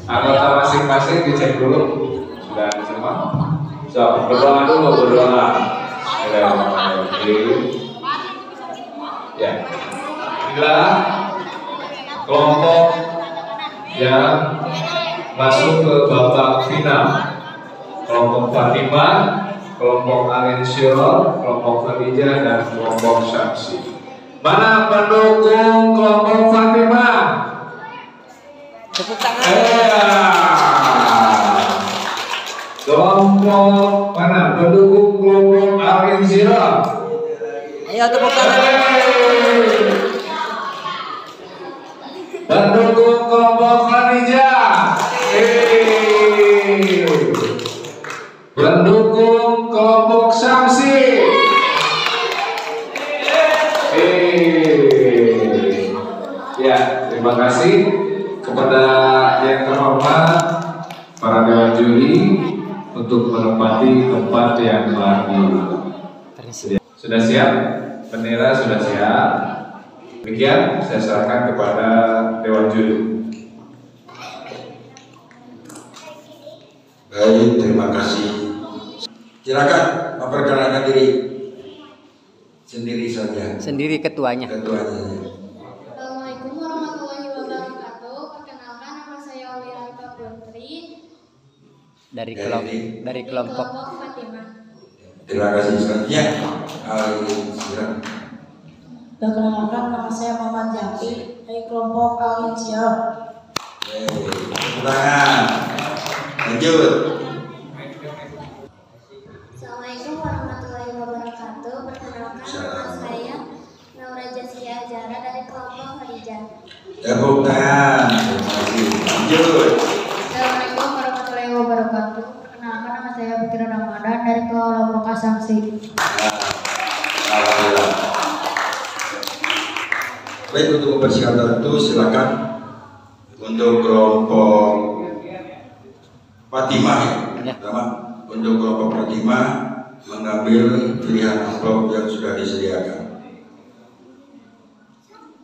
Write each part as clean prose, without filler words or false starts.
Anggota masing-masing dicek dulu sudah semua. So, berdoa dulu, berdoa. Ya, inilah kelompok yang masuk ke babak final. Kelompok Fatimah, kelompok Al-Insyirah, kelompok Khadijah, dan kelompok Syamsi. Mana pendukung kelompok Fatimah? Tepuk tangan. Kelompok mana? Pendukung kelompok Al-Insyirah. Ayo tepuk tangan. Pendukung kelompok Khadijah. Pendukung kelompok Syamsi. Ya, terima kasih kepada yang terhormat para dewan juri untuk menempati tempat yang telah disediakan. Sudah siap? Bendera sudah siap. Demikian saya serahkan kepada dewan juri. Baik, terima kasih. Silakan memperkenalkan diri sendiri saja. Sendiri ketuanya. Ketuanya. Assalamualaikum warahmatullahi wabarakatuh. Perkenalkan, nama saya Oli Alifa Putri Dari kelompok Fatimah. Terima kasih. Selanjutnya, silakan. Perkenalkan, nama saya Muhammad Jafi dari kelompok Al-Insyirah. Tepuk tangan. Lanjut. Assalamualaikum warahmatullahi wabarakatuh. Perkenalkan, nama saya Naura Jaskia Azara dari kelompok Khadijah. Tepuk tangan. Terima kasih. Lanjut. Assalamualaikum warahmatullahi wabarakatuh. Perkenalkan, nama saya Fitri Ramadan dari kelompok Syamsi. Alhamdulillah. Baik, untuk mempersiapkan itu silakan untuk kelompok Fatimah ya. Pertama, untuk kelompok Fatimah mengambil pilihan amplop yang sudah disediakan.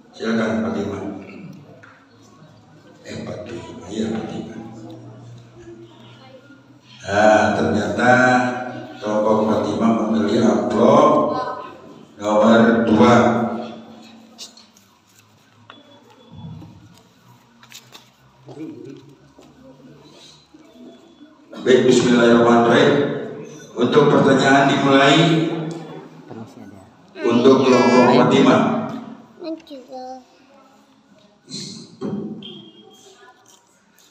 Silakan Fatimah. Fatimah, iya Fatimah. Nah, ternyata kelompok Fatimah memilih amplop nomor 2. Baik, bismillahirrahmanirrahim. Untuk pertanyaan dimulai untuk kelompok Fatimah.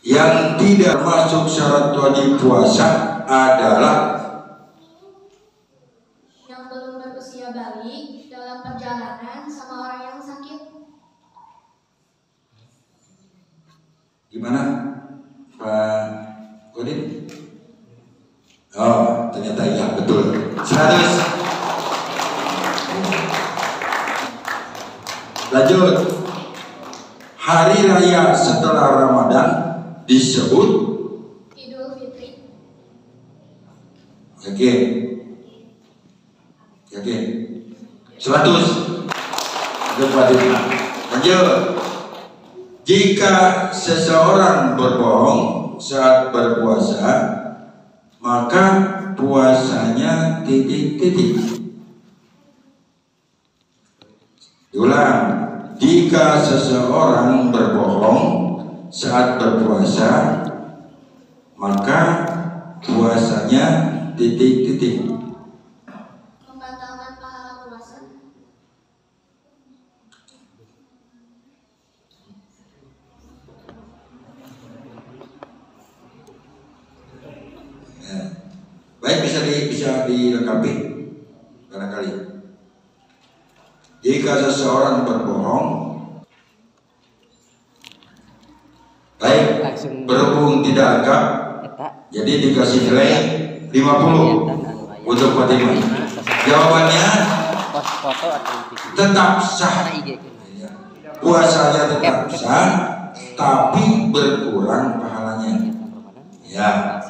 Yang tidak masuk syarat wajib puasa adalah Yang belum berusia balik, dalam perjalanan, sama orang yang sakit. gimana Pak Kodin? Oh, ternyata iya, betul. 100. Lanjut. Hari raya setelah Ramadan disebut Idul Fitri. yakin? Yakin? 100. Lanjut. Jika seseorang berbohong saat berpuasa, maka puasanya titik-titik. Diulang. Jika seseorang berbohong saat berpuasa, maka puasanya titik-titik. Membatalkan pahala puasa. Baik, bisa dilengkapi barangkali. Jika seseorang berbohong, baik, berhubung tidak lengkap, jadi dikasih nilai 50 untuk Fatimah. Jawabannya tetap sah. Puasanya tetap sah, tapi berkurang pahalanya. Ya.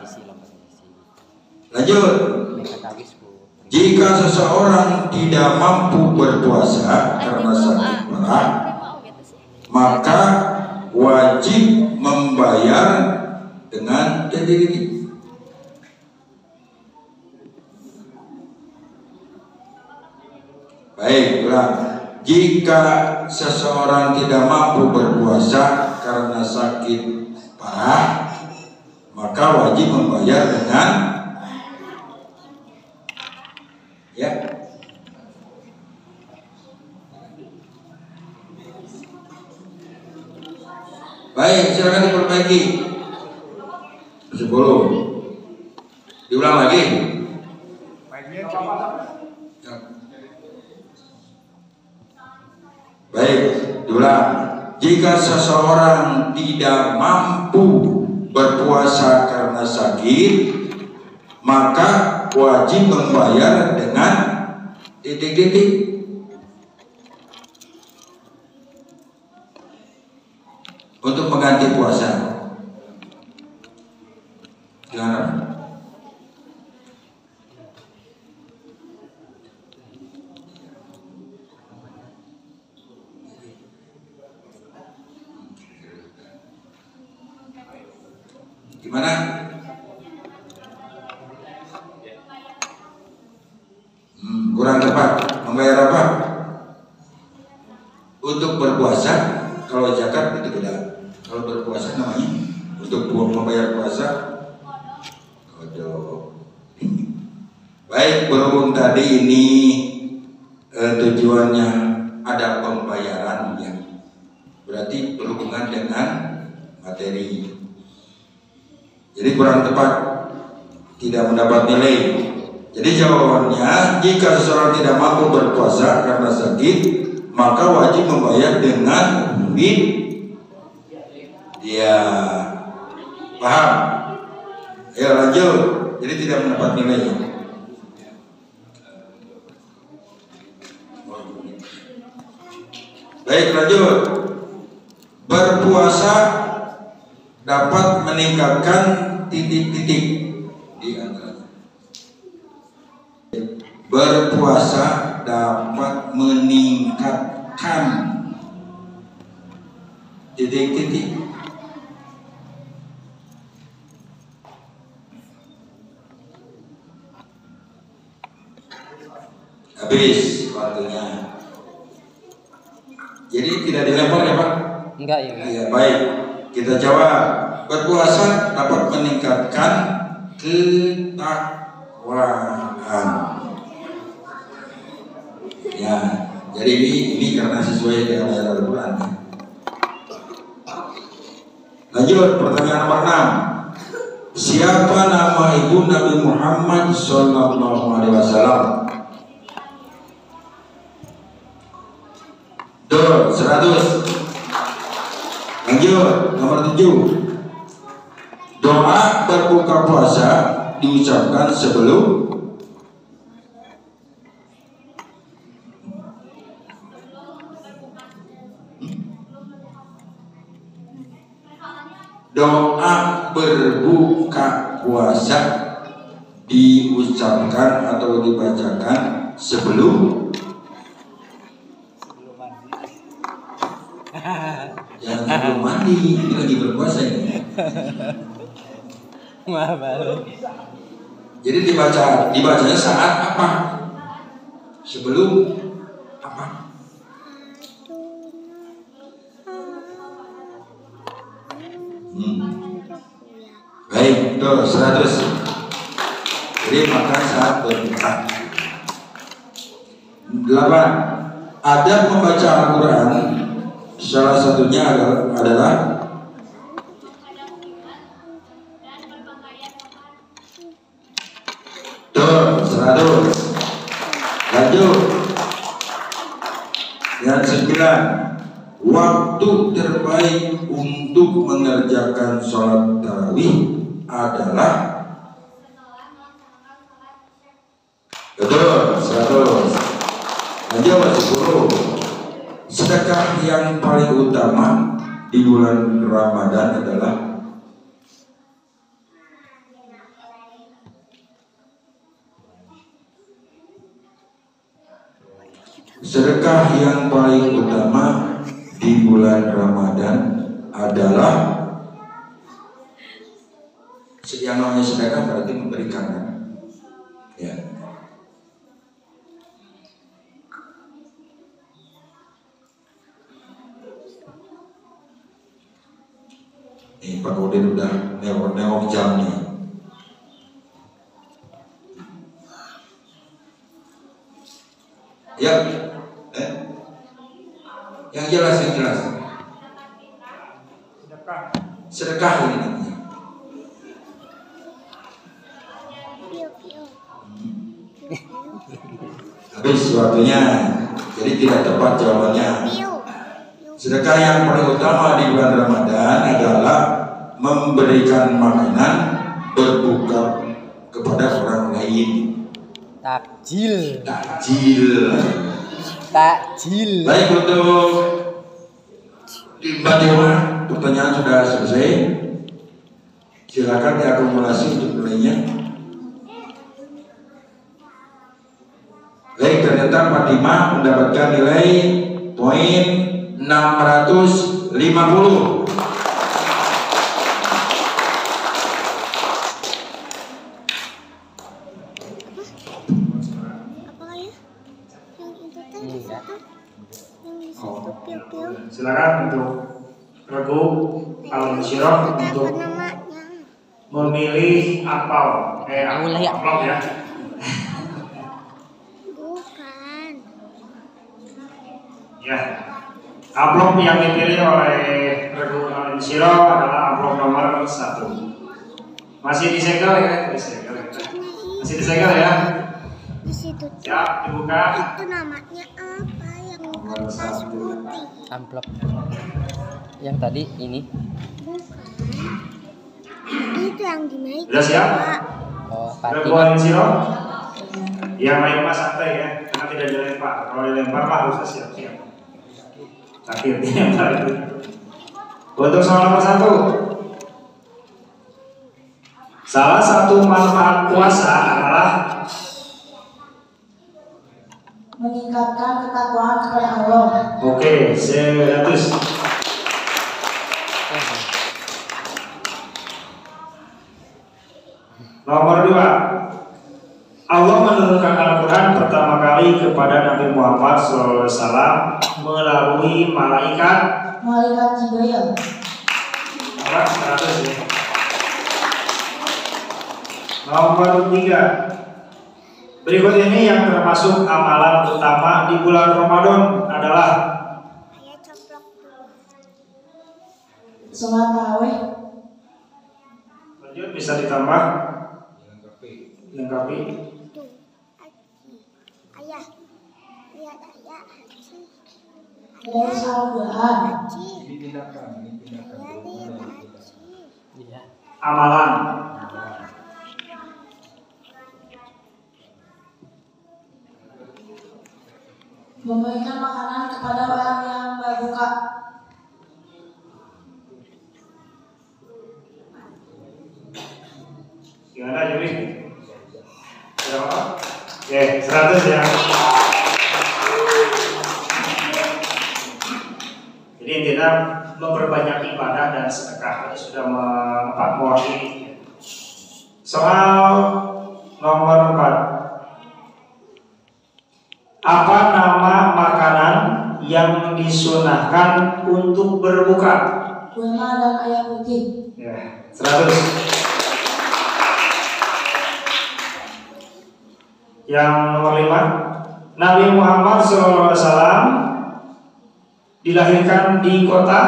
Lanjut. Jika seseorang tidak mampu berpuasa karena sakit parah, maka wajib membayar dengan titik-titik. Baik, ulang. Jika seseorang tidak mampu berpuasa karena sakit parah, maka wajib membayar dengan ya. Baik, silakan diperbaiki. Sebelum diulang lagi. Baik, diulang. Jika seseorang tidak mampu berpuasa karena sakit, maka wajib membayar dengan titik-titik. Untuk mengganti puasa. Gimana? Gimana? Kurang tepat. Membayar apa? Untuk berpuasa. Kalau zakat itu beda. Kalau berpuasa namanya untuk membayar puasa. Baik, berhubung tadi ini tujuannya ada pembayarannya, berarti berhubungan dengan materi. Jadi kurang tepat, tidak mendapat nilai. Jadi jawabannya, jika seseorang tidak mampu berpuasa karena sakit, maka wajib membayar dengan duit. Ya, paham? Ya, lanjut. Jadi tidak mendapat nilai. Baik, lanjut. Berpuasa dapat meningkatkan titik-titik di antaranya. Berpuasa dapat meningkatkan titik-titik. Habis waktunya. Jadi tidak dilempar ya Pak? Enggak ya. Ya, baik. Kita jawab. Berpuasa dapat meningkatkan ketakwaan. Ya, jadi ini karena sesuai dengan ayat Al-Quran. Lanjut, pertanyaan nomor 6. Siapa nama ibu Nabi Muhammad Sallallahu Alaihi Wasallam? 100. Lanjut, nomor 7. Doa berbuka puasa diucapkan sebelum doa berbuka puasa diucapkan atau dibacakan sebelum jangan sebelum mandi, ini lagi berpuasa ini. Jadi dibacanya saat apa? Sebelum apa? Baik, tuh 100. Jadi makan saat berbuka. 8. Adab membaca Al-Quran salah satunya adalah tuh 100. Lanjut. Yang 9. waktu terbaik untuk mengerjakan sholat tarawih adalah betul 100. Aja masih 10. Sedekah yang paling utama di bulan Ramadan adalah sedekah yang paling utama di bulan Ramadan adalah yang namanya sedekah berarti memberikan kan? Ya. Ini Pak Udin udah nengok jam nih. Ya, yang jelas. Sedekah ini namanya. Habis waktunya, jadi tidak tepat jawabannya. Sedekah yang paling utama di bulan Ramadan adalah memberikan makanan berbuka kepada orang lain. Takjil. Baik, untuk Mbak Dewa, pertanyaan sudah selesai. Silakan diakumulasi untuk nilainya. Baik, ternyata Fatimah mendapatkan nilai poin 650. Silakan untuk Regu Al-Syirah untuk memilih amplop ya. Bukan. Ya. Amplop yang dipilih oleh Regu Al-Syirah adalah amplop nomor 1. Masih disegel ya? Masih disegel ya? Di situ. Siap, dibuka. Itu namanya apa yang kertas putih? Amplop. Yang tadi ini. Bukan. Itu yang di meja. Sudah siap? Oh, Regu Fatimah. Al-Syirah. Yang main mas santai ya, karena tidak dilempar. Kalau dilempar mah harusnya siap-siap. Sakit dilempar itu. Untuk soal nomor 1. Salah satu manfaat puasa adalah meningkatkan ketakwaan kepada Allah. oke, 100. Nomor 2. Allah menurunkan Al-Quran pertama kali kepada Nabi Muhammad SAW melalui malaikat Jibril. orang 100 ya. Nomor 3. Berikut ini yang termasuk amalan utama di bulan Ramadan adalah Ayah coplok dulu. Sholat tarawih. lanjut bisa ditambah lengkapi. Tuh. Ayah. Lihat ayah. Haji. Dan sholat duha. Haji. Ayah lihat Haji. Iya. Amalan Memberikan makanan kepada orang yang berbuka. gimana Juri? Berapa? Oke, 100 ya. Jadi intinya memperbanyak ibadah dan sedekah. Ini sudah mewakili. Soal nomor 4. Apa nama makanan yang disunahkan untuk berbuka? Kurma dan ayam putih. Ya, 100. Yang nomor 5. Nabi Muhammad SAW dilahirkan di kota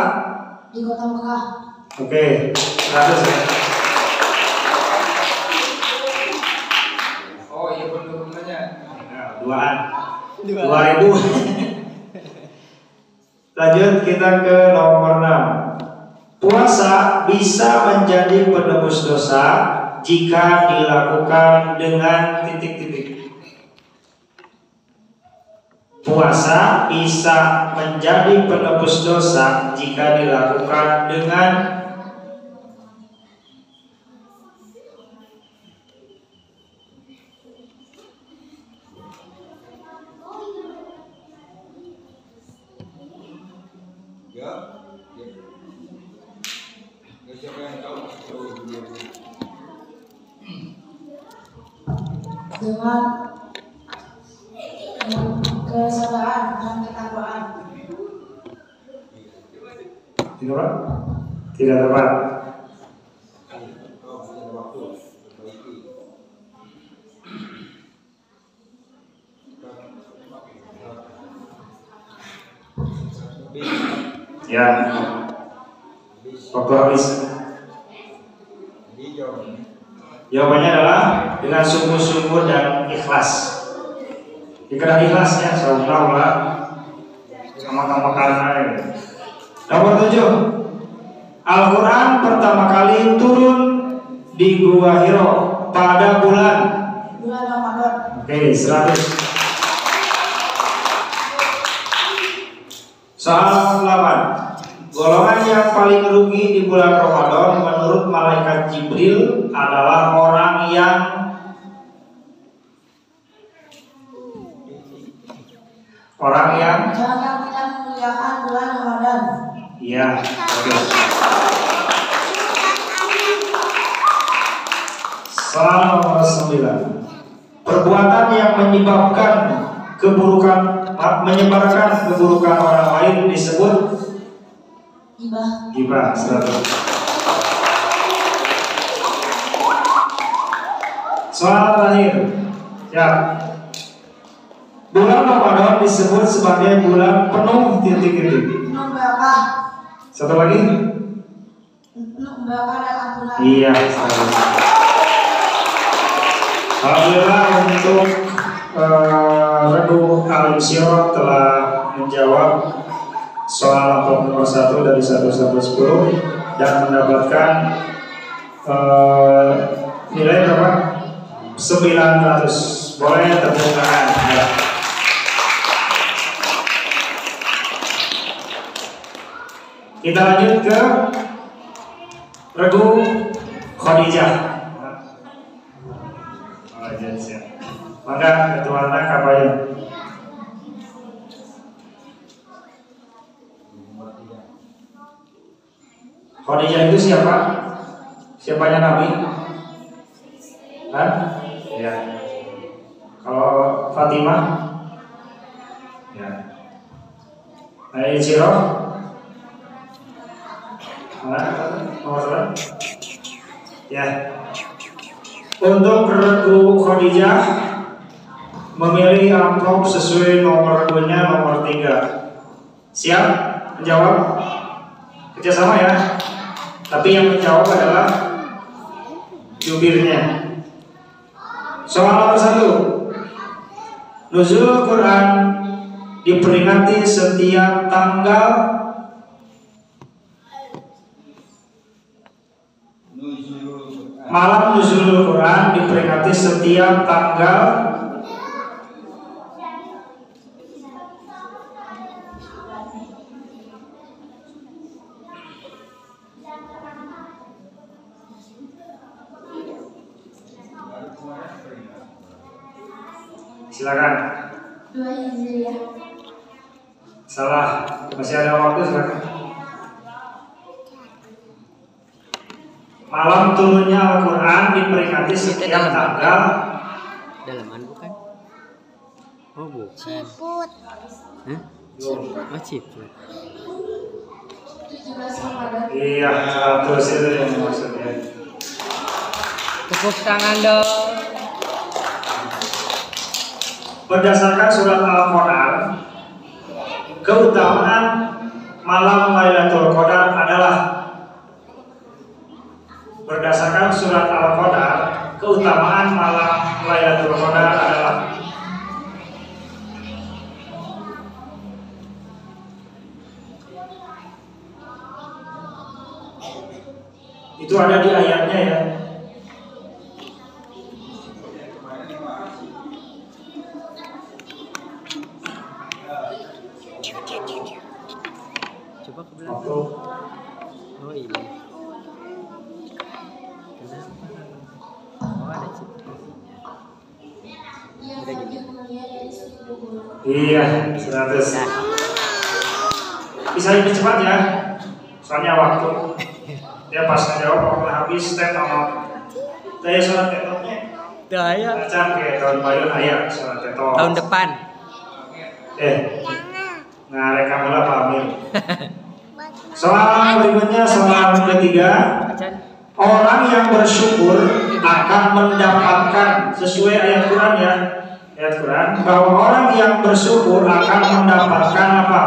Mekah. Oke, 100 ya. Oh iya bener-benernya. Nah, 2000. Lanjut kita ke nomor 6. Puasa bisa menjadi penebus dosa jika dilakukan dengan titik-titik. Puasa bisa menjadi penebus dosa jika dilakukan dengan dengan kesabaran dan ketakwaan. Tidak, tidak tepat. Ya, waktu habis. Jawabannya adalah dengan sungguh-sungguh dan ikhlas. Dikira ikhlasnya, seolah-olah sama-sama karena. Nomor 7. Al-Quran pertama kali turun di Gua Hiro pada bulan Ramadan. Oke, 100. Soal 8. Golongan yang paling rugi di bulan Ramadan menurut malaikat Jibril adalah orang yang jangan tidak memuliakan bulan Ramadan. Iya, oke. Soal nomor 9. Perbuatan yang menyebarkan keburukan orang lain disebut gibah. 100. Soal terakhir. Ya. Bulan Ramadan disebut sebagai bulan penuh titik-titik. Satu lagi. Iya. Alhamdulillah untuk Regu Alim Siro telah menjawab soal nomor 1 dari 1 sampai 10 dan mendapatkan nilai berapa? 900. Boleh tepuk tangan. Ya. Kita lanjut ke Regu Khadijah. Maka ketua anak kapan? Khadijah itu siapa? Siapanya Nabi? Hah? Ya. Kalau Fatimah? Ya. Aisyah? Nomor 1? Ya. Untuk Regu Khadijah memilih amplop sesuai nomor regunya nomor 3. Siap menjawab? Kerjasama ya. Tapi yang menjawab adalah jubirnya. Soal nomor 1. Nuzul Quran diperingati setiap tanggal malam nuzul Quran diperingati setiap tanggal silakan. 2 Hijriah. Salah, masih ada waktu, silakan. Malam turunnya Al-Quran diperingati setiap tanggal. Dalaman bukan? Oh bukan. Ciput. Hah? Oh Ciput. 17 Ramadan. Iya, terus itu yang maksudnya. Tepuk tangan dong. Berdasarkan surat Al-Qadar, keutamaan malam Lailatul Qadar adalah berdasarkan surat Al-Qadar, keutamaan malam Lailatul Qadar adalah Itu ada di ayatnya ya. Coba ke belakang. Waktu Oh iya. Kenapa? Oh ada chip. Ia Udah lebih gitu. mulia dari 1000 bulan. iya 100. Bisa lebih cepat ya. Soalnya waktu. Dia pas ngejawab waktu habis teh nomor. Saya sholat tetoknya. Dah ya. Baca ke tahun baru ayat sholat tetok. Tahun depan. Nah, rekam bola Pak Amir. Soal berikutnya, soal ketiga. Acan. Orang yang bersyukur akan mendapatkan, sesuai ayat Quran ya, ayat Quran, bahwa orang yang bersyukur akan mendapatkan apa?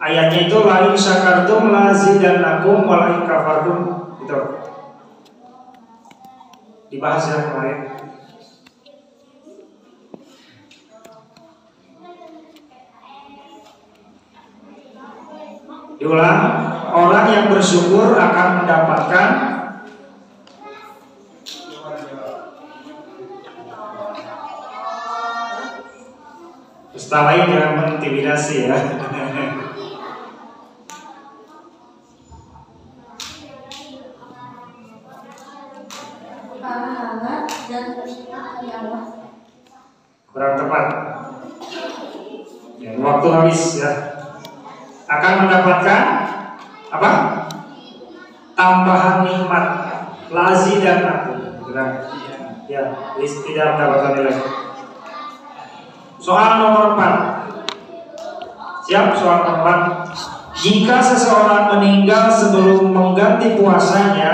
Ayatnya itu la in syakartum la zidannakum wa la in kafartum. Gitu. Dibahas ya kemarin. Diulang, orang yang bersyukur akan mendapatkan Ustaz lain jangan mengintimidasi ya. Pahala dan nikmat dari Allah. Kurang tepat. Ya, waktu habis ya. Akan mendapatkan apa? Tambahan nikmat, lazi dan aku. Ya, tidak mendapatkan nilai. Soal nomor 4. Siap, soal nomor 4. Jika seseorang meninggal sebelum mengganti puasanya,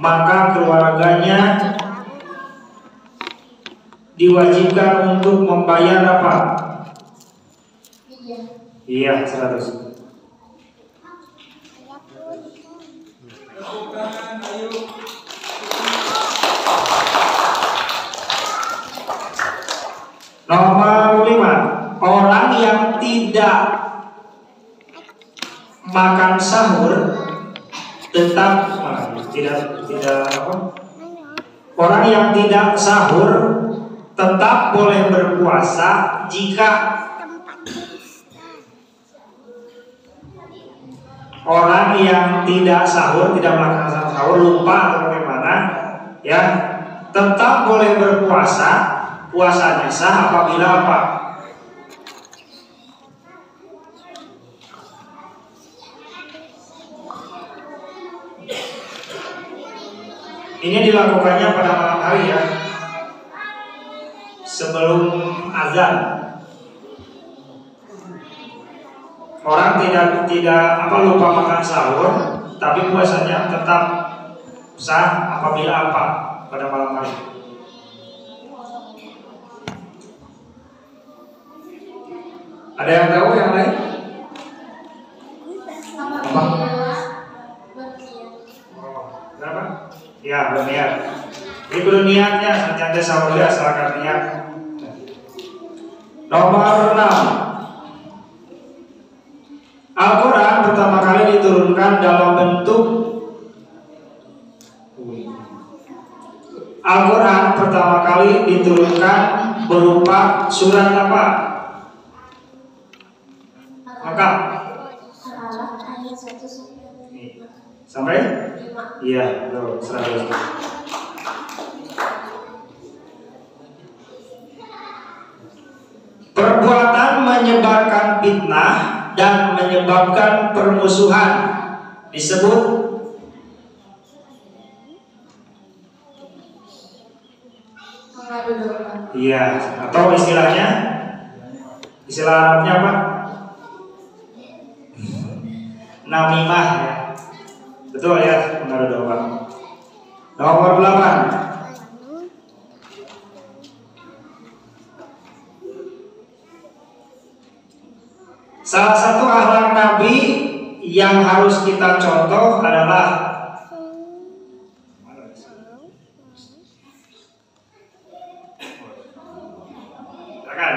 maka keluarganya diwajibkan untuk membayar apa? Iya. Iya, 100. Nomor 5. Orang yang tidak makan sahur tetap tidak apa? Orang yang tidak sahur tetap boleh berpuasa jika orang yang tidak sahur, tidak melaksanakan sahur, lupa atau bagaimana, ya, tetap boleh berpuasa. Puasanya sah apabila apa? Ini dilakukannya pada malam hari ya, sebelum azan. Orang tidak lupa makan sahur, tapi puasanya tetap sah apabila apa? Pada malam hari. Ada yang tahu yang lain? Apa? Berapa? Ya, berniat. Ini perlu niatnya, santai sahur ya, silakan niat. Nomor 6. Al-Quran pertama kali diturunkan dalam bentuk Al-Quran pertama kali diturunkan berupa surat apa? Maka Al-Alaq ayat 1 sampai? 5. Iya, betul, 100. Perbuatan menyebarkan fitnah dan menyebabkan permusuhan disebut Mengadu domba. iya, atau istilahnya istilah Arabnya apa? Namimah ya. Betul ya, mengadu domba. Nomor 8. Salah satu akhlak Nabi yang harus kita contoh adalah silakan.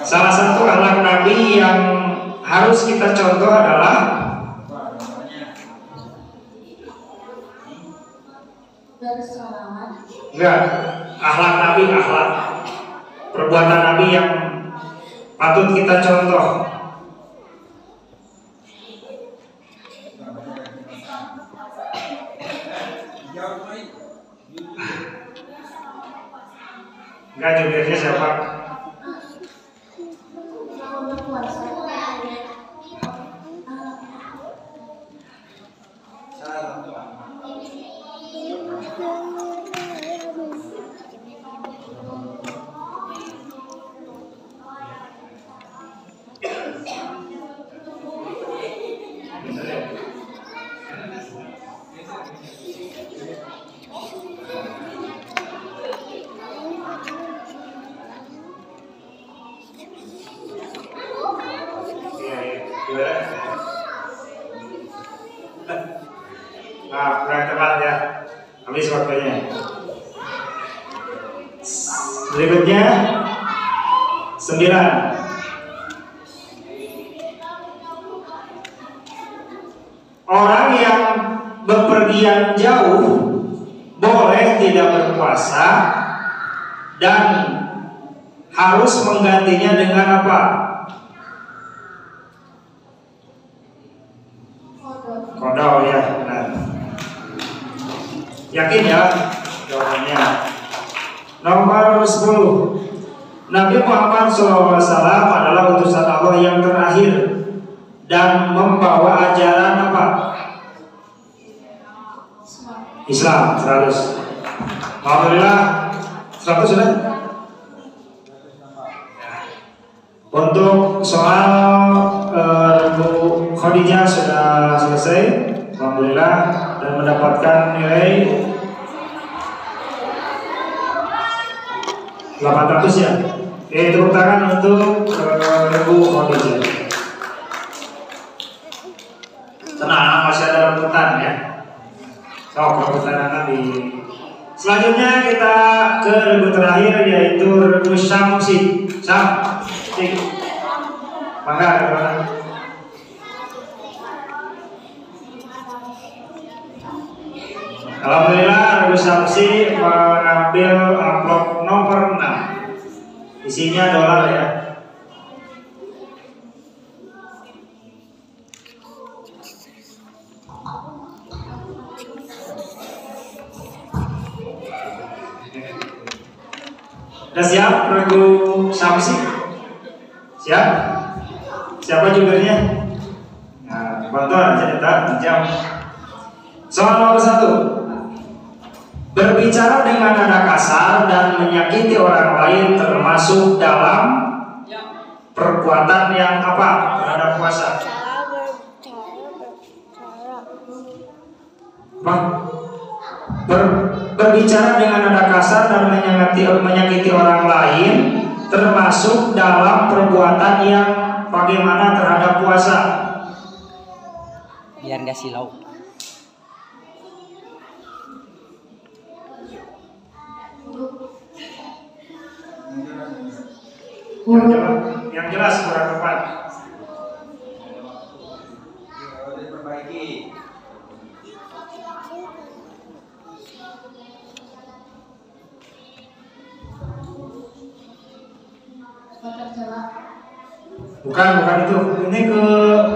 Salah satu akhlak Nabi yang harus kita contoh adalah berselawat. enggak, akhlak Nabi, akhlak perbuatan Nabi yang patut kita contoh. Enggak, jubirnya siapa? Nah, kurang tepat ya. Habis waktunya. Berikutnya 9. Orang yang bepergian jauh boleh tidak berpuasa dan harus menggantinya dengan apa? Qada ya, benar. Yakin ya jawabannya. Nomor 10. Nabi Muhammad SAW adalah utusan Allah yang terakhir dan membawa ajaran apa? Islam. 100. Alhamdulillah 100 sudah. Untuk soal Bu Khadijah sudah selesai, alhamdulillah, dan mendapatkan nilai 800 ya. Oke, tepuk tangan untuk Bu Khadijah. Tenang, masih ada rebutan ya. So, rebutan Nabi. Selanjutnya kita ke rebut terakhir, yaitu rebut Syamsi. Maka alhamdulillah rebut Syamsi mengambil amplop nomor 6. Isinya dolar ya. Udah siap regu Syamsi? Siap? Siapa jubirnya? Nah, bantuan cerita jam. Soal nomor 1. Berbicara dengan nada kasar dan menyakiti orang lain termasuk dalam perbuatan yang apa? Terhadap puasa. Apa? Berbicara dengan nada kasar dan menyakiti orang lain termasuk dalam perbuatan yang bagaimana terhadap puasa. Biar nggak silau. Yang jelas kurang tepat. Bukan itu. Ini ke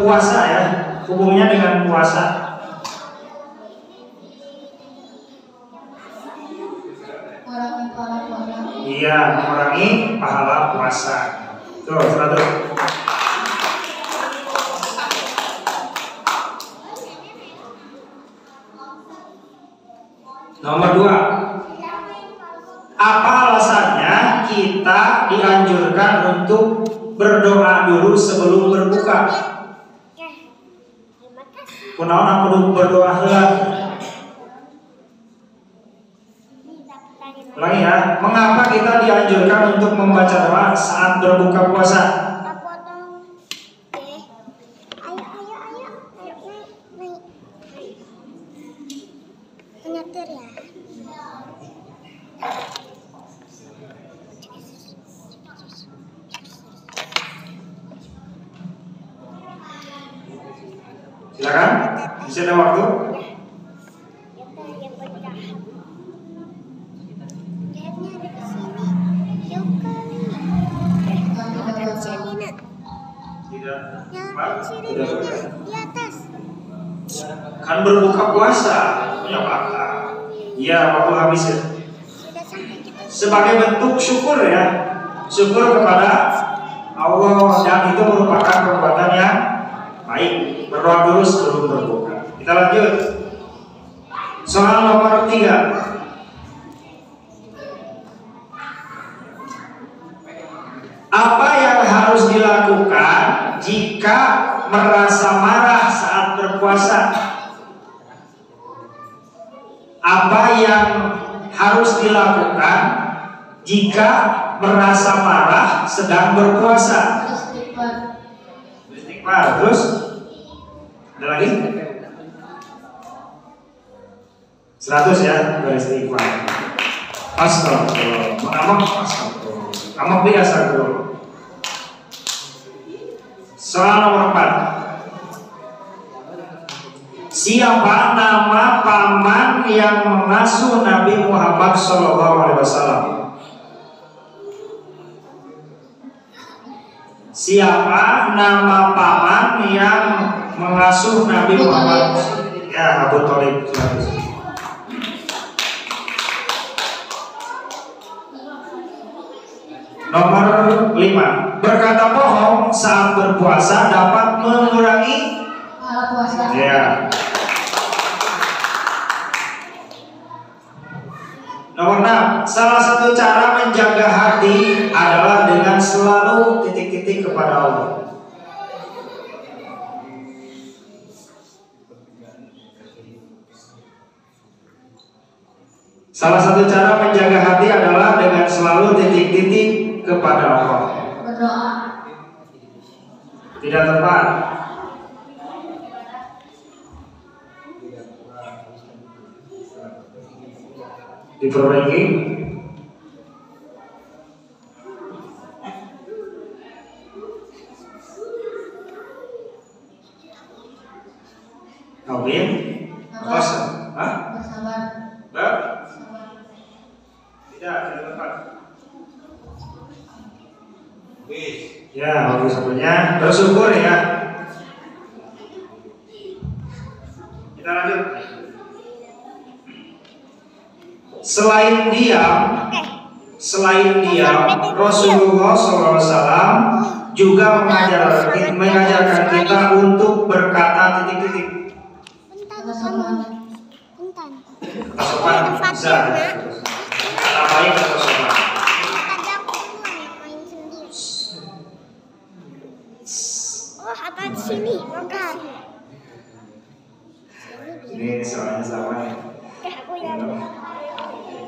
puasa ya. Hubungnya dengan puasa. Mengurangi pahala puasa. Iya, mengurangi pahala puasa. Tuh, 100. Nomor 2. Apa alasannya kita dianjurkan untuk berdoa dulu sebelum berbuka? Kunaon perlu berdoa heula? Ulangi ya, mengapa kita dianjurkan untuk membaca doa saat berbuka puasa? Nyetir ya. Silakan, bisa ada waktu. Di atas. Kan berbuka puasa punya batal. Iya, waktu habis ya. Sebagai bentuk syukur ya, syukur kepada Allah, dan itu merupakan perbuatan yang baik. Berdoa dulu sebelum berbuka. Kita lanjut. Soal nomor 3. Apa yang harus dilakukan jika merasa marah saat berpuasa? Apa yang harus dilakukan jika merasa marah sedang berpuasa? Istighfar. Terus ada lagi? 100 ya, beristighfar. Astagfirullah. Mengamak astagfirullah. Amak biasa dulu. Soal nomor 4. Siapa nama paman yang mengasuh Nabi Muhammad SAW? Siapa nama paman yang mengasuh Nabi Muhammad? Ya, Abu Thalib. Nomor 5. Berkata bohong saat berpuasa dapat mengurangi Pahala puasa. ya. Nomor 6. Salah satu cara menjaga hati adalah dengan selalu titik-titik kepada Allah. Salah satu cara menjaga hati adalah dengan selalu titik-titik kepada Allah. Berdoa. Tidak tepat. Diperbaiki. Amin. Kosong. Hah? Bersabar. Tidak tepat. Ya, bagus sebenarnya. Bersyukur ya. Kita lanjut. Selain diam, Rasulullah SAW juga mengajarkan kita untuk berkata titik-titik. Sopan bisa. Kata baik atau sopan. Oh, apa di sini? Makan. Ini soalnya sama nih. Aku yang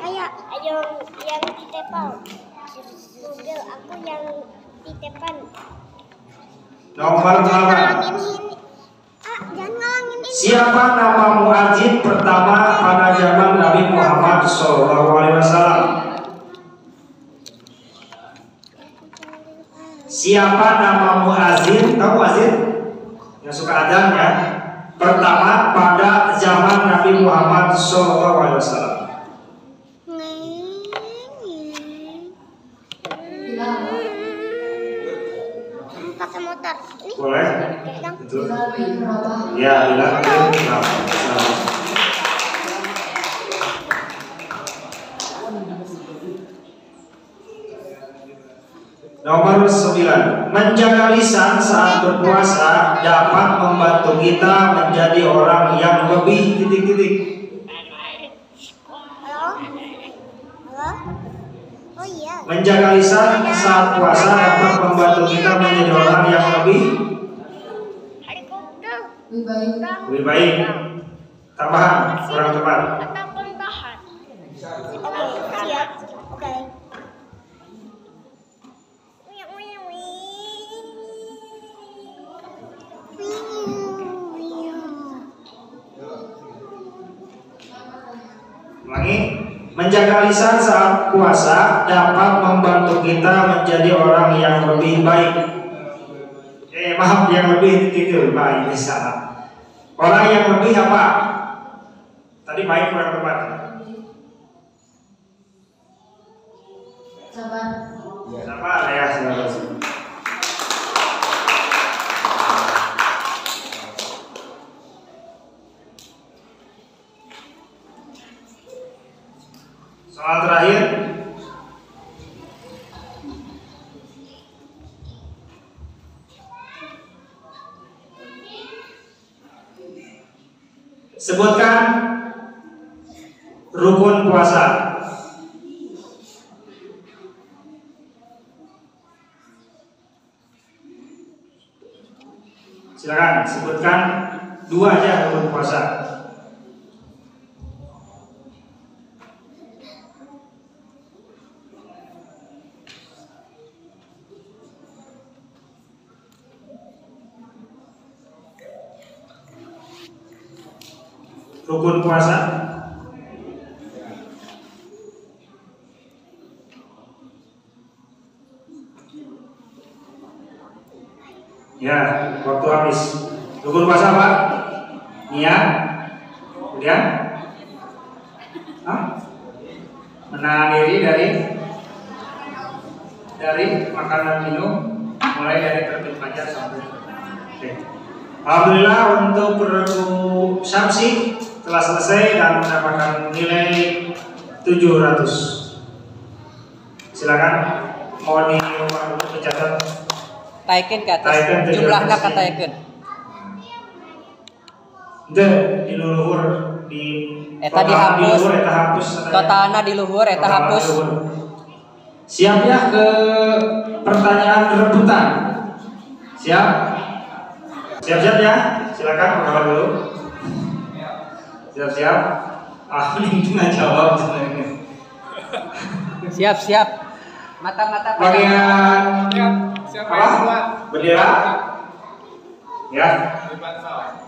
ayo yang di tepal. Google aku yang di tepan. Nomor 8. Jangan ngalangin ini. Siapa nama muadzin pertama pada zaman Nabi Muhammad SAW? Siapa nama muadzin? Tahu muadzin? Yang suka adzan ya. Pertama pada zaman Nabi Muhammad SAW. Pakai motor. Ini Boleh? pegang. Itu. Bilal bin Rabah. Ya, bilang. Nomor 9. Menjaga lisan saat berpuasa dapat membantu kita menjadi orang yang lebih titik-titik. Halo? Halo? Oh iya. Menjaga lisan saat puasa dapat membantu kita menjadi orang yang lebih Helikopter. lebih baik. Tambahan, kurang tepat. Atau pembahan. Oke, siap. Oke. Ulangi. Menjaga lisan saat puasa dapat membantu kita menjadi orang yang lebih baik. Maaf, yang lebih titik baik ini salah. Orang yang lebih apa? Tadi baik kurang tepat. Sabar. Sabar ya, silakan. Soal terakhir. Sebutkan rukun puasa. Silakan sebutkan 2 aja rukun puasa. Rukun puasa. Ya, waktu habis. Rukun puasa apa? Niat. Kemudian menahan diri dari makanan minum, mulai dari terbit fajar sampai. Oke. Alhamdulillah untuk regu Syamsi telah selesai dan mendapatkan nilai 700. Silakan mau dicatat. Taikin ke atas. Jumlahnya kata taikin. Itu di luhur di eta dihapus. Eta hapus. Totalna di luhur eta hapus. Siap ya ke pertanyaan rebutan. Siap? Siap-siap ya. Silakan menghafal dulu. Siap-siap. Ini nggak jawab sebenarnya. Siap. Mata-mata bagian apa? Bendera. Ya.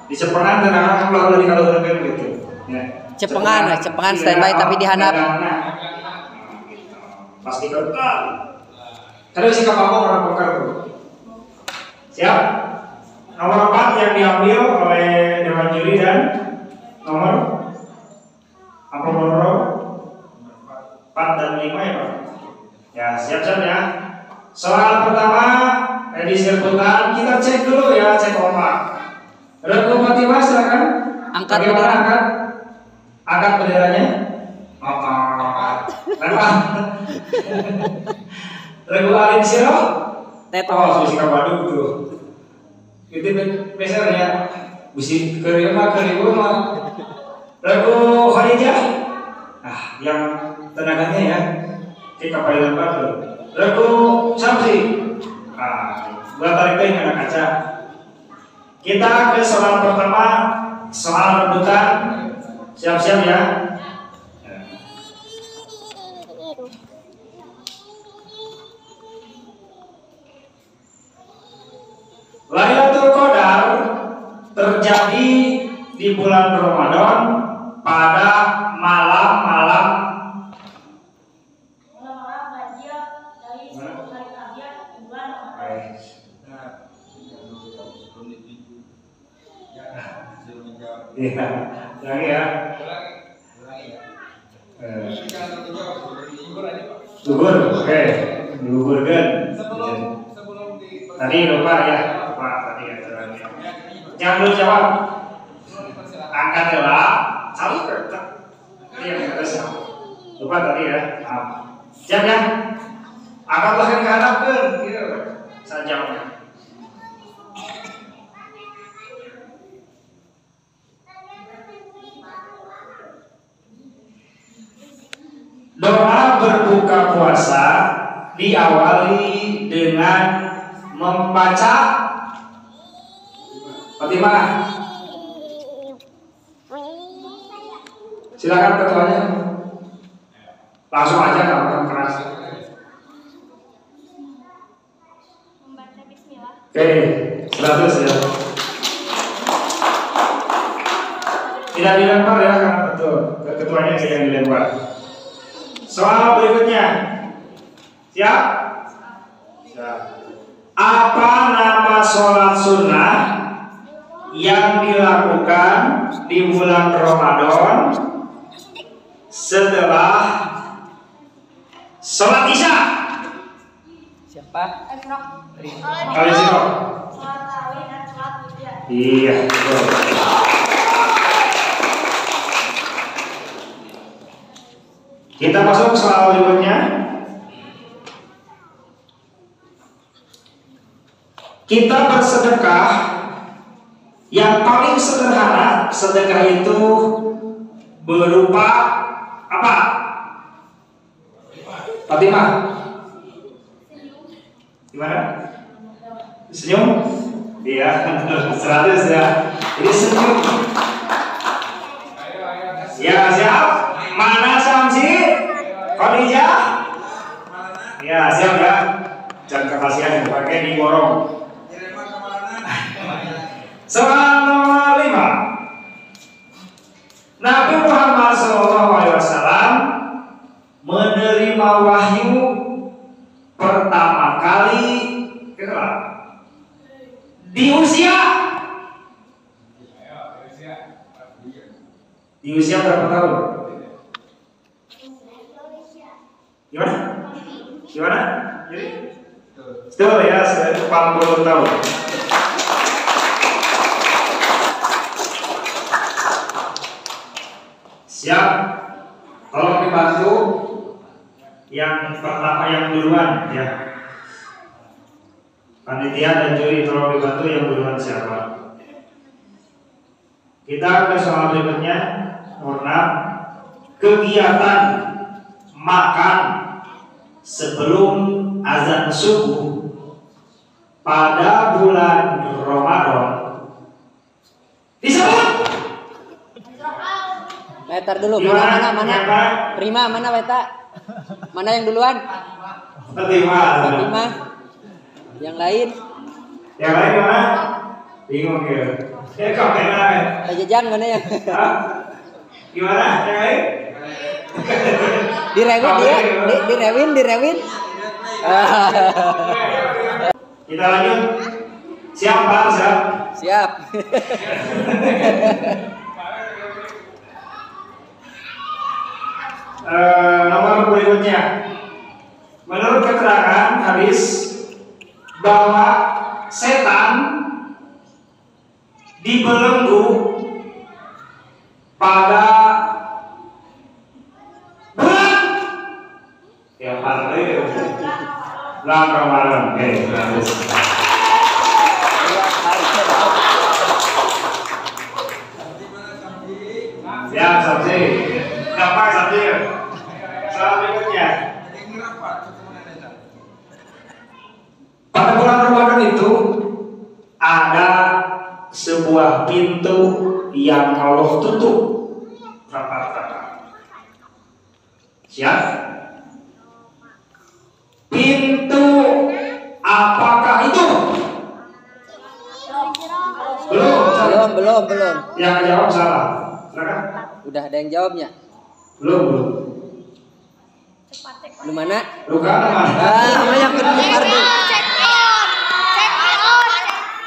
Di Cepengan tenang kalau di kalau gitu. Ya. Cepengan standby tapi dihandap. Pasti kertas. Ada sikap apa orang poker tuh? Siap? Nomor 4 yang diambil oleh Dewan Juri dan nomor apa nomor 4 dan 5 ya Pak? Ya siap-siap ya. Soal pertama edisi rebutan kita cek dulu ya, cek ombak. Regu Fatimah silakan. Angkat bendera. Angkat benderanya. Angkat. Regu Alin Siro. Teto. Susi Kabadu tuh. Itu besar ya. Busi kerja mah. Regu Khadijah. Yang tenaganya ya. Kita paling lembat tuh. Regu Samsi. Buat tarik dengan kaca. Kita ke soal pertama, soal rebutan. Siap-siap ya. Lailatul Qadar terjadi di bulan Ramadan pada malam-malam ganjil dari 10 hari terakhir di bulan Ramadan. Iya, lagi ya. Lugur, oke, dilugurkan. Tadi lupa ya, tadi ya. Jangan dulu jawab. Angkat lah, salah kertas. Iya, kertas sama. Lupa tadi ya. Siap ya? Angkatlah ke kanan ke, saya jawabnya. Doa berbuka puasa diawali dengan membaca Fatimah. Silakan ketuanya. Langsung aja kalau keras. Membaca bismillah. Oke, 100 ya. Tidak dilempar ya, karena betul. Ketuanya yang dilempar. Soal berikutnya. Siap? Siap. Apa nama sholat sunnah yang dilakukan di bulan Ramadan setelah sholat Isya? Siapa? Kalian sih kok? Iya. Kita masuk soal berikutnya. Kita bersedekah, yang paling sederhana sedekah itu berupa apa? Fatimah, gimana? Senyum? Iya, 100 ya. Ini senyum. Ya, siap? Mana Samsi? Khadijah? Ya, siap ya. Jangan kekasihan pakai digorong. Soal nomor 5. Nabi Muhammad SAW menerima wahyu pertama kali di usia berapa tahun? Gimana? Jadi betul ya, 40 tahun. Siap? Tolong dibantu yang pertama, yang duluan ya. Panitia dan juri tolong dibantu yang duluan siapa? Kita ke soal berikutnya. Nomor 6. Kegiatan makan sebelum azan subuh pada bulan Ramadan disebut. Wetar dulu, mana? Prima, mana Weta? Mana yang duluan? Fatimah. Yang lain? Yang lain mana? Bingung ya. Kok mana? Tajajang mana yang? Gimana? Yang lain? Direwin dia, direwin. Kita lanjut. Siap Pak? Siap. Nomor berikutnya. Menurut keterangan hadis bahwa setan dibelenggu pada bulan bulan Ramadan. Siap, Sabzi. Gampang, Sabzi. Soal berikutnya. Pada bulan Ramadan itu ada sebuah pintu yang Allah tutup rapat-rapat. Siap? Pintu apakah itu? Belum. Yang jawab salah. Silakan. Udah ada yang jawabnya? Belum. Lu mana? Luka mana? Banyak Ardi.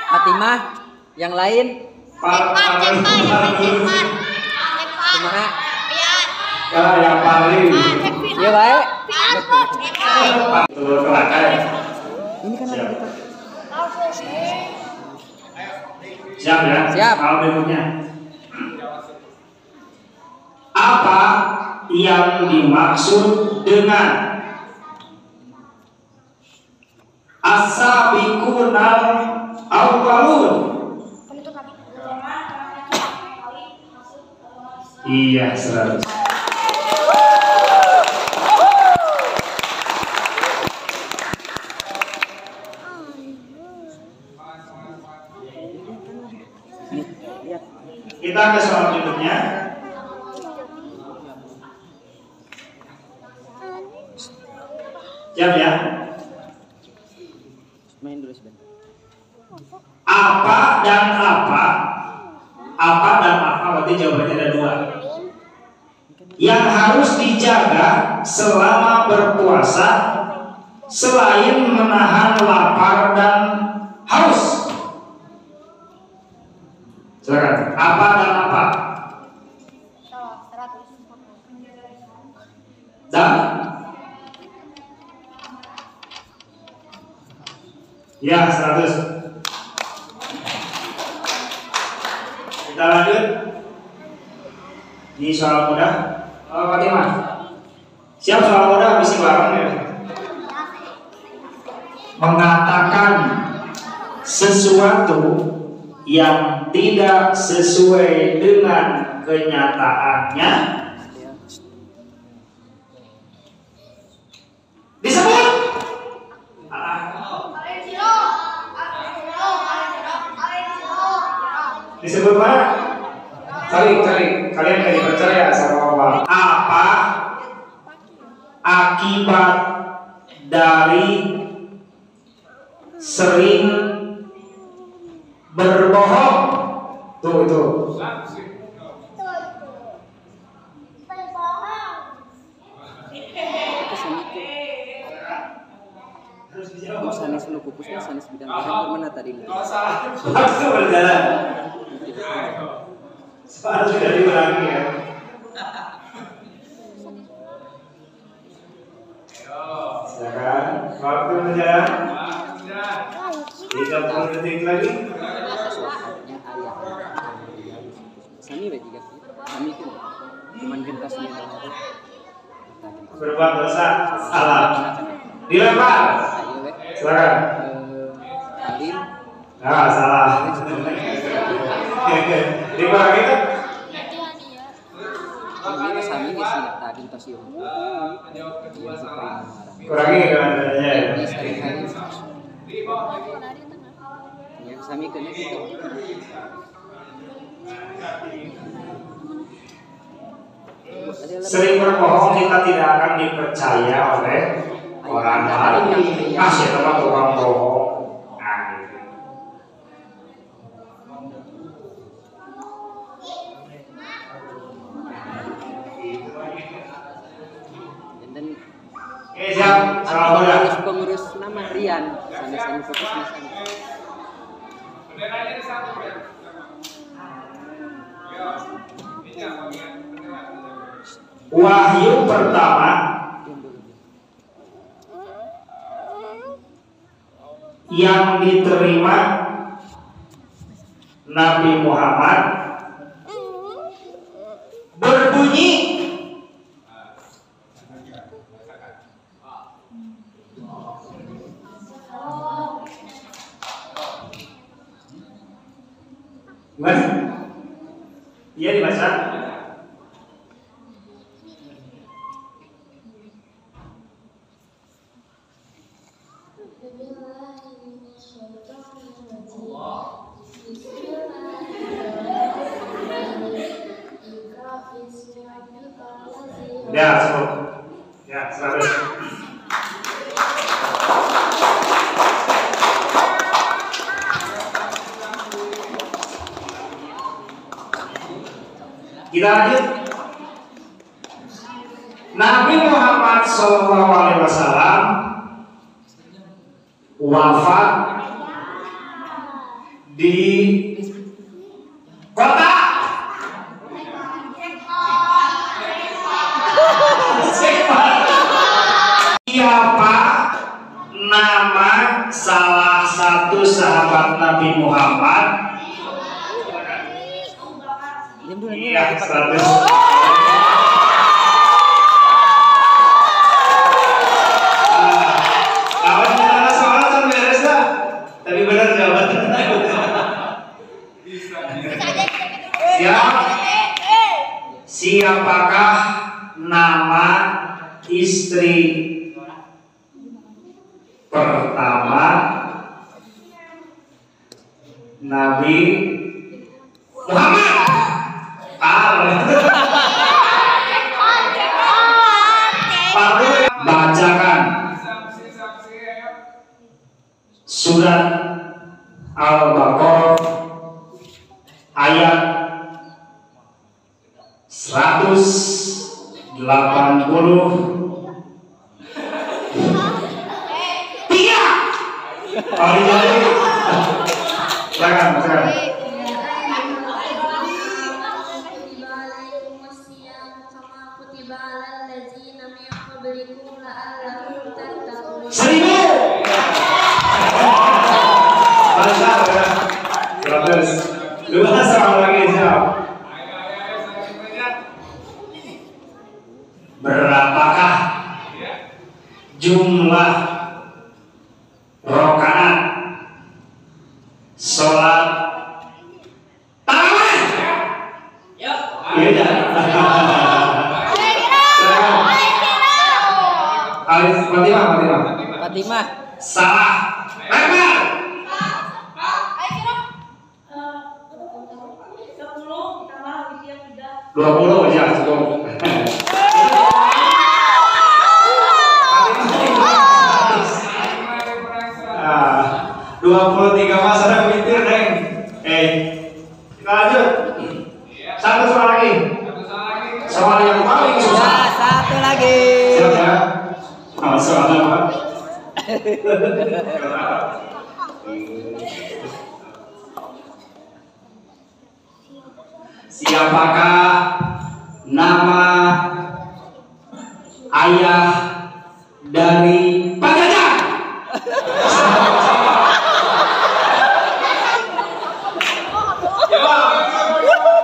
Fatimah, yang lain? Kumaha? Yang paling. Ya baik. Betul terakhir. Ini kan ada kita. Siap ya? Siap. Hal berikutnya. Apa yang dimaksud dengan as-sabiqunal awwalun? Iya, 100. Kita ke soal berikutnya. Siap ya? Main dulu sebentar. Apa dan apa? Apa dan apa? Berarti jawabannya ada 2. Yang harus dijaga selama berpuasa selain menahan lapar dan haus. Silakan. Apa dan apa? Dan ya 100. Kita lanjut. Ini soal mudah. Fatimah. Siap soal mudah bisa bareng ya. Mengatakan sesuatu yang tidak sesuai dengan kenyataannya disebut disebut mana? Kalian gak dipercaya sama Allah. Apa akibat dari sering berbohong? Tuh itu. Sanis lu pupusnya sanis bidang mana tadi? Waktu berjalan. Soal sudah diulangi ya. Silakan. Waktu berjalan. 30 detik lagi. Sami juga. Sami itu cuman gentasnya. Berbuat dosa salah. Dilempar. Silakan. Alim. Nah, salah. Dikurangi kan? Ini sami di sini tadi tasio. Kurangi kan adanya. Ini sering kali. Yang sami kena itu. Sering berbohong kita tidak akan dipercaya oleh orang lain. Masih teman tukang bohong. Nah, gitu. Dan Siap, salam mudah. pengurus nama Rian, sana fokus di sana. Wahyu pertama yang diterima Nabi Muhammad berbunyi gimana? Iya dibaca. Ya, cukup. Ya, 100. Kita lanjut. Nabi Muhammad SAW wafat di kota siapa nama salah satu sahabat Nabi Muhammad? Iya, 100. Kawan kita soal kan beres lah. Tapi benar jawabannya. Siapakah nama istri pertama Nabi Muhammad? Bacakan surat Al-Baqarah ayat 183. Silakan. Lancar ya. 100. 2 sama lagi siap. Berapakah jumlah rakaat sholat tarawih? Iya. Alif Fatimah. Salah. Lempar. 20 aja cukup. 23 mas ada pintir neng. Kita lanjut. Satu soal lagi. Soal yang paling susah. Ya, satu lagi. Siap ya. Soalnya apa? Siapakah nama ayah dari Pak Jajang?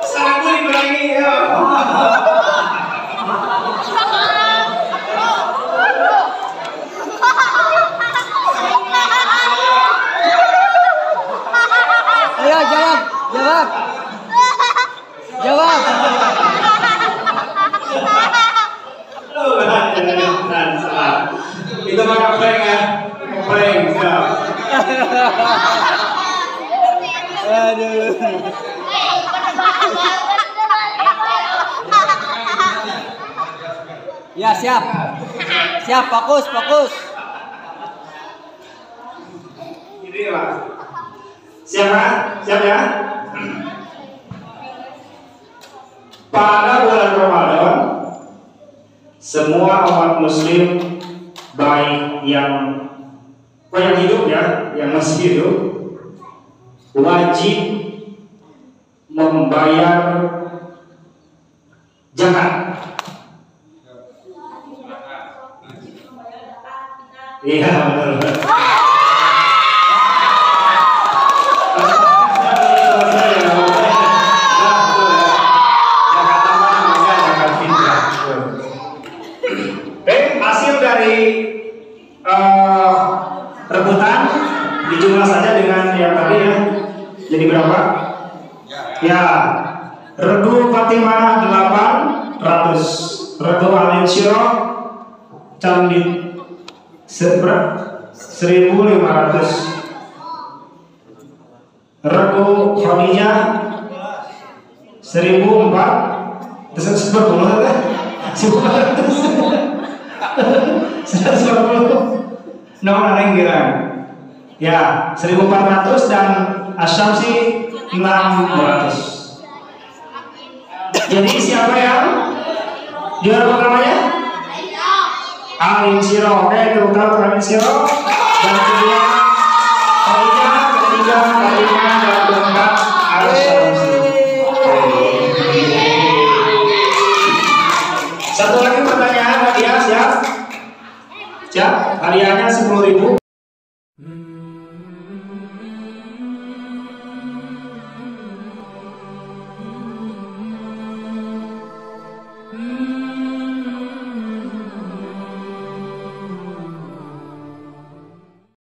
Saya kulik lagi ya. Ayo jawab. Itu mah komplain ya. Komplain siap. Aduh. Ya, siap. Siap, fokus. Ini Pak. Siap kan? Siap ya? Pada bulan Ramadan, semua umat muslim baik yang hidup ya, yang masih hidup wajib membayar zakat. Iya benar. Hasil dari rebutan dijumlah saja dengan yang tadi ya. Jadi berapa? Ya, regu Fatimah 800, regu Alin Syiro Candi 1500, regu Khadijah 1004, terus 150 nomor yang girang ya 1400 dan Asyamsi 600. Jadi siapa yang juara pertamanya? Alin Syiro. Oke, tepuk tangan untuk Alin Syiro. Dan kedua Khadijah, ketiga Fatimah,